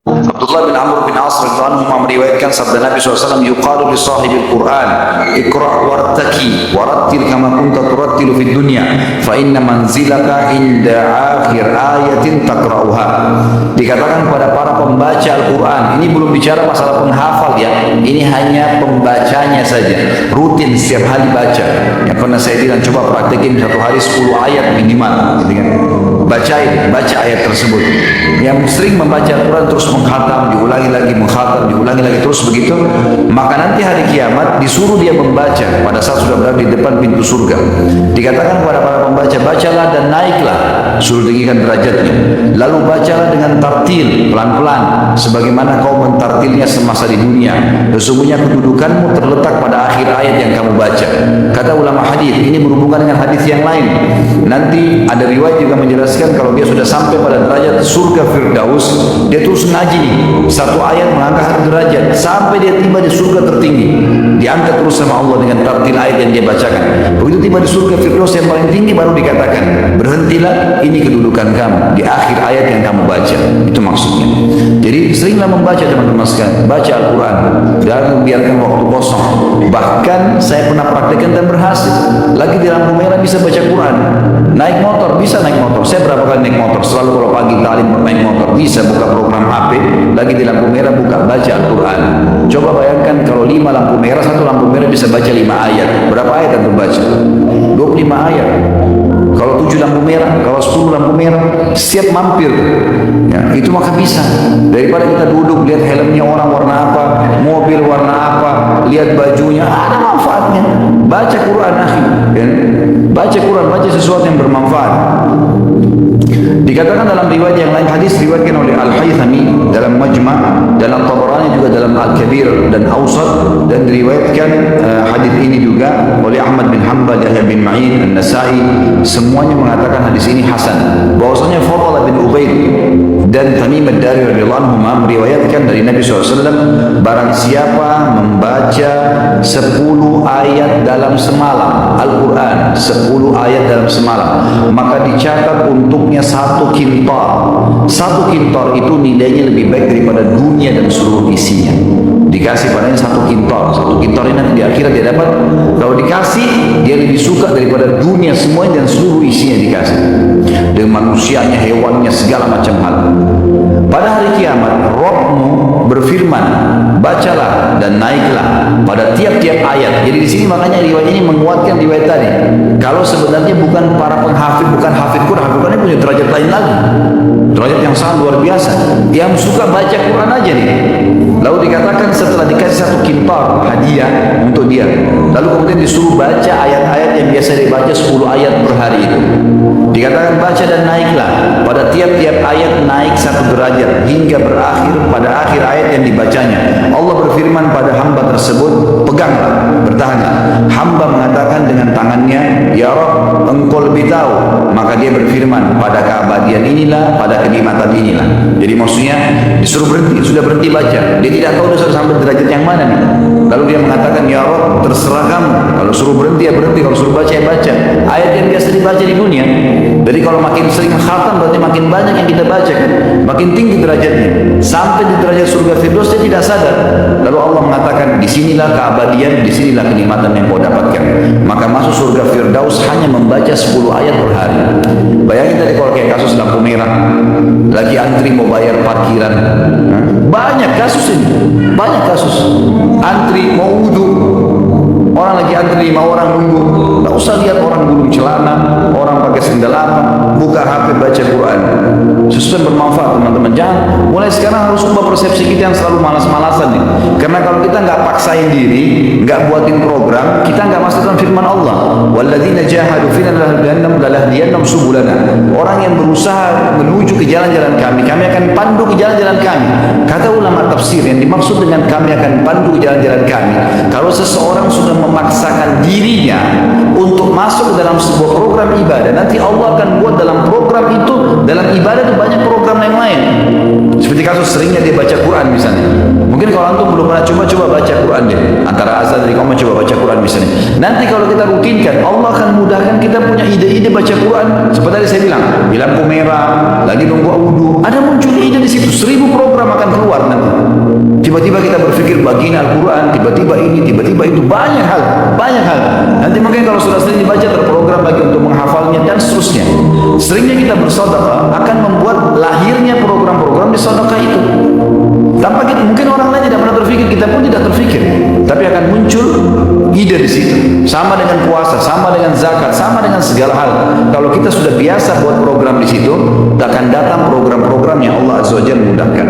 Abdullah bin Amr bin As radhiyallahu anhu meriwayatkan sabda Nabi SAW, yuqalu li sahibil Quran, iqra' wartaki warattil kama kunta turattilu fid dunya, fa inna manzilaka inda akhir ayatin taqra'uha. Dikatakan kepada para pembaca Al-Quran, ini belum bicara masalah penghafal ya, ini hanya pembacanya saja, rutin setiap hari baca. Yang pernah saya bilang, coba praktekin satu hari 10 ayat minimal, gitu kan? Baca ayat tersebut. Yang sering membaca Al-Quran terus mengkhatam, diulangi lagi mengkhatam, diulangi lagi terus begitu, maka nanti hari kiamat disuruh dia membaca pada saat sudah berada di depan pintu surga. Dikatakan kepada para pembaca, bacalah dan naiklah, suruh tinggikan derajatnya. Lalu bacalah dengan tartil, pelan-pelan, sebagaimana kau mentartilnya semasa di dunia. Sesungguhnya kedudukanmu terletak pada akhir ayat yang kamu baca. Kata ulama hadis, ini berhubungan dengan hadis yang lain. Nanti ada riwayat juga menjelaskan kalau dia sudah sampai pada derajat surga Firdaus, dia terus ngaji nih, satu ayat mengangkat derajat sampai dia tiba di surga tertinggi, diangkat terus sama Allah dengan tartil ayat yang dia bacakan. Begitu tiba di surga Firdaus yang paling tinggi, baru dikatakan, berhentilah, ini kedudukan kamu di akhir ayat yang kamu baca. Itu maksudnya. Jadi seringlah membaca teman-teman sekalian, baca Al-Quran, jangan biarkan waktu kosong. Bahkan saya pernah praktekkan dan berhasil. Lagi di lampu merah bisa baca Quran, naik motor bisa naik motor. Saya berapa kali naik motor, selalu kalau pagi talim naik motor, bisa buka program HP, lagi di lampu merah buka, baca Al-Quran. Coba bayangkan kalau 5 lampu merah, satu lampu merah bisa baca 5 ayat. Berapa ayat yang baca? 25 ayat. Kalau 7 lampu merah, kalau 10 lampu merah, setiap mampir ya, itu maka bisa. Daripada kita duduk lihat helmnya orang warna apa, mobil warna apa, lihat bajunya, ada manfaatnya. Baca Quran akhi ya. Baca Quran, baca sesuatu yang bermanfaat. Dikatakan dalam riwayat yang lain, hadis diriwayatkan oleh Al-Haythami dalam Majma', dalam Tabarani juga dalam Al-Kabir dan Awsat, dan diriwayatkan hadis ini juga oleh Ahmad bin Hanbal, Yahya bin Ma'in, An-Nasai, semuanya mengatakan hadis ini hasan. Bahwasanya Fadl bin Ubaid dan Tamim ad-Dari radhiyallahu anhu meriwayatkan dari Nabi SAW, barang siapa membaca 10 ayat dalam semalam Al-Quran, 10 ayat dalam semalam, maka dicatat untuknya 1 kintar. 1 kintar itu nilainya lebih baik daripada dunia dan seluruh isinya. Dikasih padanya 1 kintar. 1 kintar ini nanti di akhirat dia dapat. Kalau dikasih, dia lebih suka daripada dunia semuanya dan seluruh isinya dikasih, dengan manusianya, hewannya, segala macam hal. Pada hari kiamat, Rabbmu berfirman, bacalah dan naiklah pada tiap-tiap ayat. Jadi di sini makanya riwayat ini menguatkan riwayat tadi. Kalau sebenarnya bukan para penghafid, bukan hafid Quran, hafid Quran punya derajat lain lagi, derajat yang sangat luar biasa. Yang suka baca Quran aja nih. Lalu dikatakan setelah dikasih 1 kintar hadiah untuk dia, lalu kemudian disuruh baca ayat-ayat yang biasa dibaca 10 ayat per hari itu. Dikatakan baca dan naiklah, pada tiap-tiap ayat naik 1 derajat hingga berakhir pada akhir ayat yang dibacanya. Allah berfirman pada hamba tersebut, peganglah, bertahanlah. Hamba mengatakan dengan tangannya, ya Rabb, engkau lebih tahu. Maka dia berfirman, pada keabadian inilah, pada kenikmatan inilah. Jadi maksudnya disuruh berhenti, sudah berhenti baca. Dia tidak tahu dia sudah sampai derajat yang mana nih. Lalu dia mengatakan, ya Rabb, terserah kamu. Kalau suruh berhenti ya berhenti, kalau suruh baca ya baca. Ayat yang biasa dibaca di dunia. Jadi kalau makin sering khatam berarti makin banyak yang kita baca kan, makin tinggi derajatnya. Sampai di derajat surga Firdaus dia tidak sadar. Lalu Allah mengatakan, disinilah keabadian, disinilah kenikmatan yang kau dapatkan. Maka masuk surga Firdaus hanya membaca 10 ayat per hari. Bayangin tadi kalau kayak kasus lampu merah, lagi antri mau bayar parkiran, banyak kasus ini, banyak kasus. Antri mau wudhu, orang lagi antri 5 orang nunggu, tak usah lihat orang gulung celana, orang pakai sendal apa, buka HP baca Quran. Sesuatu yang bermanfaat teman-teman. Jangan, mulai sekarang harus ubah persepsi kita yang selalu malas-malasan nih. Karena kalau kita nggak paksain diri, nggak buatin program, kita nggak masukkan firman Allah, walladzina jahadu fina lanahdiyannahum subulana. Orang yang berusaha menuju ke jalan-jalan kami, kami akan pandu ke jalan-jalan kami. Kata ulama tafsir, yang dimaksud dengan kami akan pandu ke jalan-jalan kami, kalau seseorang sudah memaksakan dirinya untuk masuk ke dalam sebuah program ibadah, nanti Allah akan buat dalam program itu, dalam ibadah itu banyak program yang lain. Seperti kasus seringnya dia baca Quran misalnya. Mungkin kalau antum belum pernah coba baca Quran deh. Antara azan dari kamu coba baca Quran misalnya. Nanti kalau kita rutinkan, Allah akan mudahkan kita punya ide-ide baca Quran. Seperti tadi saya bilang, di lampu merah, lagi nunggu wudu, ada muncul ide di situ. 1000 program akan keluar nanti. Tiba-tiba kita berpikir bagian Al-Quran, tiba-tiba ini, tiba-tiba itu, banyak hal, banyak hal. Nanti mungkin kalau sudah sering dibaca terprogram lagi untuk menghafalnya dan seterusnya. Seringnya kita bersedekah akan membuat lahirnya program-program di sedekah itu. Tanpa kita, mungkin orang lain tidak pernah terfikir, kita pun tidak terfikir, tapi akan muncul ide di situ. Sama dengan puasa, sama dengan zakat, sama dengan segala hal. Kalau kita sudah biasa buat program di situ, akan datang program-program yang Allah Azza wa Jalla mudahkan.